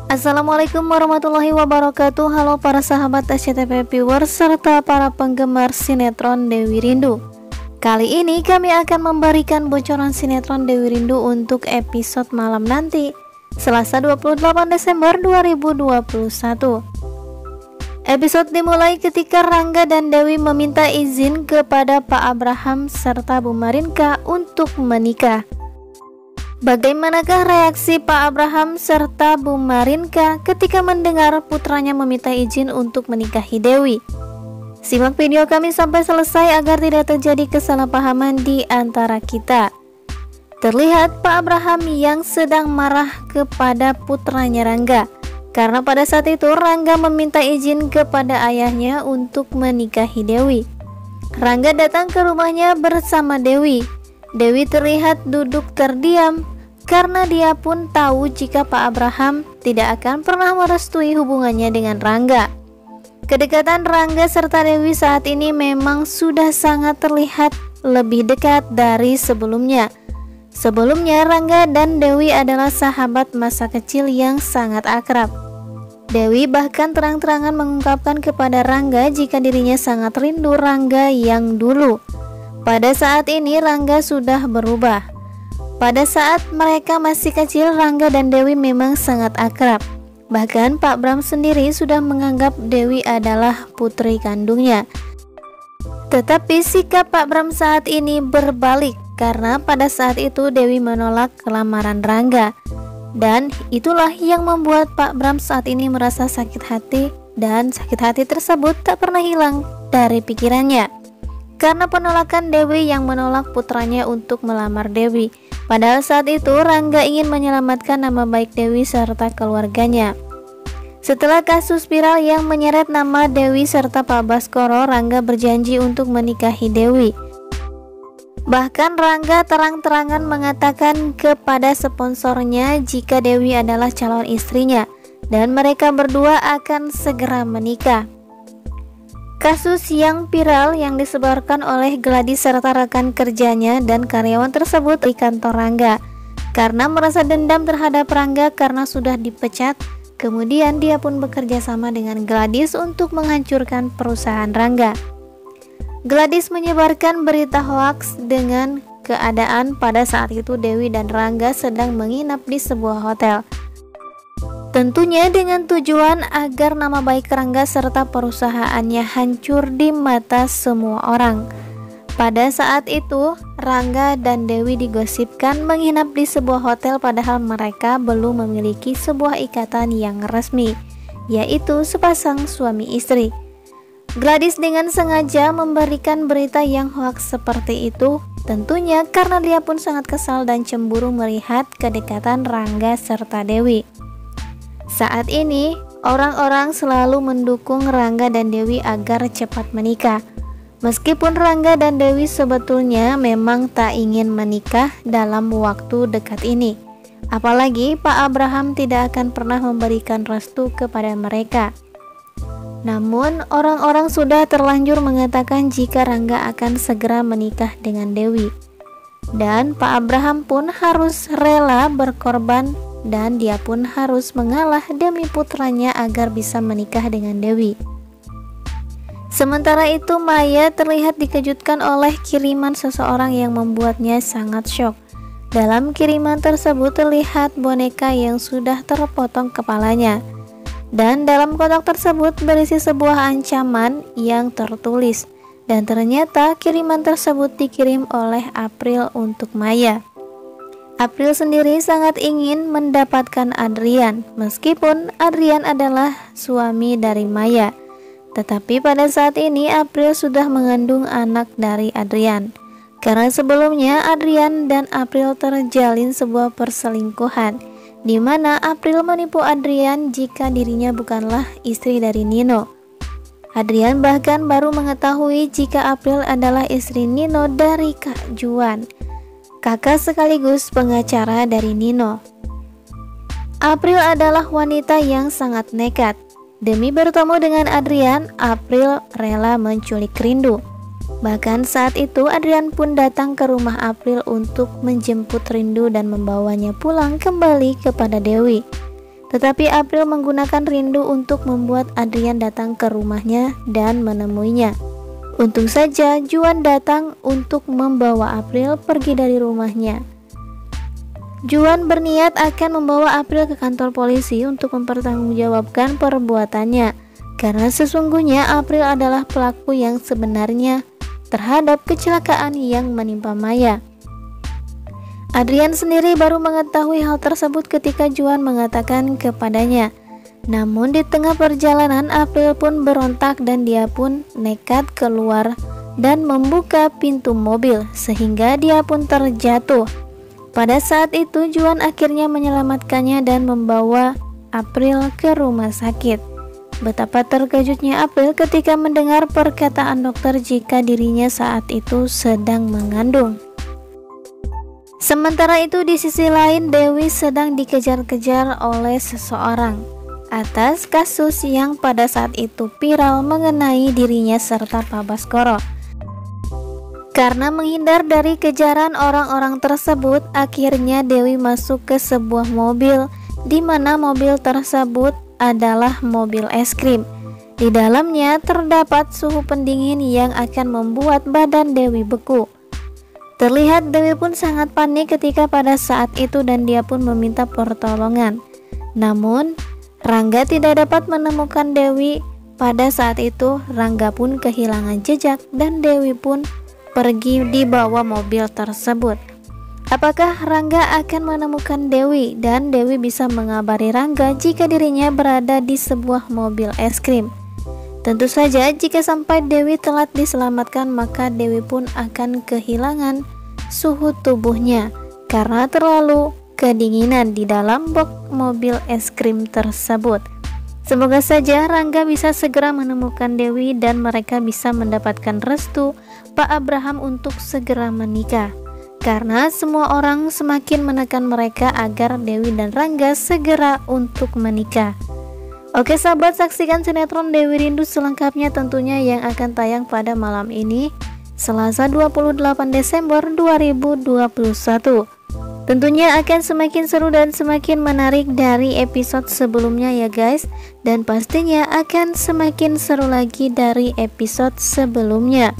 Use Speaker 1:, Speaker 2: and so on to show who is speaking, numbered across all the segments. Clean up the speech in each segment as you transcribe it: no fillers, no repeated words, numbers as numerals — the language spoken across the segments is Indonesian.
Speaker 1: Assalamualaikum warahmatullahi wabarakatuh. Halo para sahabat SCTV viewers serta para penggemar sinetron Dewi Rindu. Kali ini kami akan memberikan bocoran sinetron Dewi Rindu untuk episode malam nanti, Selasa 28 Desember 2021. Episode dimulai ketika Rangga dan Dewi meminta izin kepada Pak Abraham serta Bu Marinka untuk menikah. Bagaimanakah reaksi Pak Abraham serta Bu Marinka ketika mendengar putranya meminta izin untuk menikahi Dewi? Simak video kami sampai selesai agar tidak terjadi kesalahpahaman di antara kita. Terlihat Pak Abraham yang sedang marah kepada putranya Rangga, karena pada saat itu Rangga meminta izin kepada ayahnya untuk menikahi Dewi. Rangga datang ke rumahnya bersama Dewi. Dewi terlihat duduk terdiam karena dia pun tahu jika Pak Abraham tidak akan pernah merestui hubungannya dengan Rangga. Kedekatan Rangga serta Dewi saat ini memang sudah sangat terlihat lebih dekat dari sebelumnya. Sebelumnya Rangga dan Dewi adalah sahabat masa kecil yang sangat akrab. Dewi bahkan terang-terangan mengungkapkan kepada Rangga jika dirinya sangat rindu Rangga yang dulu. Pada saat ini Rangga sudah berubah. Pada saat mereka masih kecil, Rangga dan Dewi memang sangat akrab. Bahkan Pak Bram sendiri sudah menganggap Dewi adalah putri kandungnya. Tetapi sikap Pak Bram saat ini berbalik, karena pada saat itu Dewi menolak lamaran Rangga. Dan itulah yang membuat Pak Bram saat ini merasa sakit hati, dan sakit hati tersebut tak pernah hilang dari pikirannya. Karena penolakan Dewi yang menolak putranya untuk melamar Dewi. Padahal saat itu Rangga ingin menyelamatkan nama baik Dewi serta keluarganya. Setelah kasus viral yang menyeret nama Dewi serta Pak Baskoro, Rangga berjanji untuk menikahi Dewi. Bahkan Rangga terang-terangan mengatakan kepada sponsornya jika Dewi adalah calon istrinya dan mereka berdua akan segera menikah. Kasus yang viral yang disebarkan oleh Gladys serta rekan kerjanya dan karyawan tersebut di kantor Rangga karena merasa dendam terhadap Rangga karena sudah dipecat. Kemudian dia pun bekerja sama dengan Gladys untuk menghancurkan perusahaan Rangga. Gladys menyebarkan berita hoaks dengan keadaan pada saat itu Dewi dan Rangga sedang menginap di sebuah hotel. Tentunya dengan tujuan agar nama baik Rangga serta perusahaannya hancur di mata semua orang. Pada saat itu, Rangga dan Dewi digosipkan menginap di sebuah hotel padahal mereka belum memiliki sebuah ikatan yang resmi, yaitu sepasang suami istri. Gladys dengan sengaja memberikan berita yang hoaks seperti itu, tentunya karena dia pun sangat kesal dan cemburu melihat kedekatan Rangga serta Dewi. Saat ini, orang-orang selalu mendukung Rangga dan Dewi agar cepat menikah. Meskipun Rangga dan Dewi sebetulnya memang tak ingin menikah dalam waktu dekat ini. Apalagi Pak Abraham tidak akan pernah memberikan restu kepada mereka. Namun, orang-orang sudah terlanjur mengatakan jika Rangga akan segera menikah dengan Dewi. Dan Pak Abraham pun harus rela berkorban dan dia pun harus mengalah demi putranya agar bisa menikah dengan Dewi. Sementara itu Maya terlihat dikejutkan oleh kiriman seseorang yang membuatnya sangat syok. Dalam kiriman tersebut terlihat boneka yang sudah terpotong kepalanya. Dan dalam kotak tersebut berisi sebuah ancaman yang tertulis. Dan ternyata kiriman tersebut dikirim oleh April untuk Maya. April sendiri sangat ingin mendapatkan Adrian, meskipun Adrian adalah suami dari Maya. Tetapi pada saat ini April sudah mengandung anak dari Adrian. Karena sebelumnya Adrian dan April terjalin sebuah perselingkuhan, di mana April menipu Adrian jika dirinya bukanlah istri dari Nino. Adrian bahkan baru mengetahui jika April adalah istri Nino dari Kak Juan, kakak sekaligus pengacara dari Nino. April adalah wanita yang sangat nekat. Demi bertemu dengan Adrian, April rela menculik Rindu. Bahkan saat itu Adrian pun datang ke rumah April untuk menjemput Rindu dan membawanya pulang kembali kepada Dewi. Tetapi April menggunakan rindu untuk membuat Adrian datang ke rumahnya dan menemuinya. Untung saja Juan datang untuk membawa April pergi dari rumahnya. Juan berniat akan membawa April ke kantor polisi untuk mempertanggungjawabkan perbuatannya, karena sesungguhnya April adalah pelaku yang sebenarnya terhadap kecelakaan yang menimpa Maya. Adrian sendiri baru mengetahui hal tersebut ketika Juan mengatakan kepadanya. Namun di tengah perjalanan April pun berontak dan dia pun nekat keluar dan membuka pintu mobil sehingga dia pun terjatuh. Pada saat itu Juan akhirnya menyelamatkannya dan membawa April ke rumah sakit. Betapa terkejutnya April ketika mendengar perkataan dokter jika dirinya saat itu sedang mengandung. Sementara itu di sisi lain Dewi sedang dikejar-kejar oleh seseorang atas kasus yang pada saat itu viral mengenai dirinya serta Pak Baskoro. Karena menghindar dari kejaran orang-orang tersebut, akhirnya Dewi masuk ke sebuah mobil, di mana mobil tersebut adalah mobil es krim. Di dalamnya terdapat suhu pendingin yang akan membuat badan Dewi beku. Terlihat Dewi pun sangat panik ketika pada saat itu dan dia pun meminta pertolongan. Namun Rangga tidak dapat menemukan Dewi. Pada saat itu Rangga pun kehilangan jejak dan Dewi pun pergi di bawah mobil tersebut. Apakah Rangga akan menemukan Dewi dan Dewi bisa mengabari Rangga jika dirinya berada di sebuah mobil es krim? Tentu saja jika sampai Dewi telat diselamatkan, maka Dewi pun akan kehilangan suhu tubuhnya karena terlalu kedinginan di dalam box mobil es krim tersebut. Semoga saja Rangga bisa segera menemukan Dewi dan mereka bisa mendapatkan restu Pak Abraham untuk segera menikah, karena semua orang semakin menekan mereka agar Dewi dan Rangga segera untuk menikah. Oke sahabat, saksikan sinetron Dewi Rindu selengkapnya tentunya yang akan tayang pada malam ini, Selasa 28 Desember 2021. Tentunya akan semakin seru dan semakin menarik dari episode sebelumnya ya guys, dan pastinya akan semakin seru lagi dari episode sebelumnya.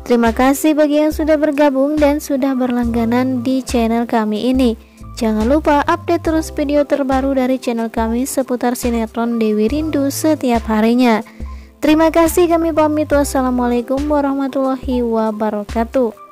Speaker 1: Terima kasih bagi yang sudah bergabung dan sudah berlangganan di channel kami ini. Jangan lupa update terus video terbaru dari channel kami seputar sinetron Dewi Rindu setiap harinya. Terima kasih, kami pamit. Wassalamualaikum warahmatullahi wabarakatuh.